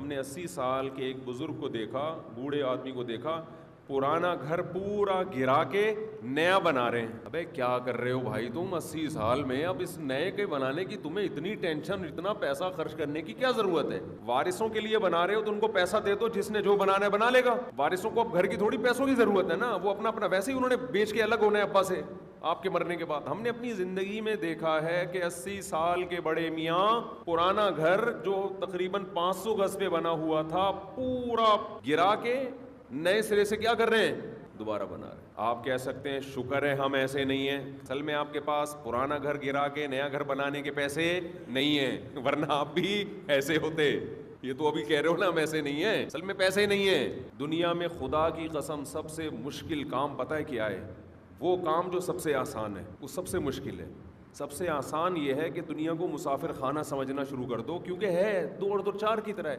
ہم نے 80 سال کے ایک بزرگ کو دیکھا، بوڑھے آدمی کو دیکھا، پرانا گھر پورا گرا کے نیا بنا رہے ہیں۔ ابے کیا کر رہے ہو بھائی تم 80 سال میں؟ اب اس نئے کے بنانے کی تمہیں اتنی ٹینشن، اتنا پیسہ خرچ کرنے کی کیا ضرورت ہے؟ وارثوں کے لیے بنا رہے ہو تو ان کو پیسہ دے دو، جس نے جو بنانا ہے بنا لے گا۔ وارثوں کو اب گھر کی تھوڑی پیسوں کی ضرورت ہے نا، وہ اپنا اپنا ویسے ہی انہوں نے بیچ کے الگ ہونا ہے ابا سے آپ کے مرنے کے بعد۔ ہم نے اپنی زندگی میں دیکھا ہے کہ 80 سال کے بڑے میاں پرانا گھر جو تقریباً 500 گز پہ بنا ہوا تھا پورا گرا کے نئے سرے سے کیا کر رہے ہیں؟ دوبارہ بنا رہے ہیں۔ آپ کہہ سکتے ہیں شکر ہے ہم ایسے نہیں ہیں، اصل میں آپ کے پاس پرانا گھر گرا کے نیا گھر بنانے کے پیسے نہیں ہیں، ورنہ آپ بھی ایسے ہوتے۔ یہ تو ابھی کہہ رہے ہو نا ہم ایسے نہیں ہیں، اصل میں پیسے نہیں ہیں۔ دنیا میں خدا کی قسم سب سے مشکل کام پتہ ہے کیا ہے؟ وہ کام جو سب سے آسان ہے وہ سب سے مشکل ہے۔ سب سے آسان یہ ہے کہ دنیا کو مسافر خانہ سمجھنا شروع کر دو، کیونکہ ہے 2 اور 2 4 کی طرح ہے۔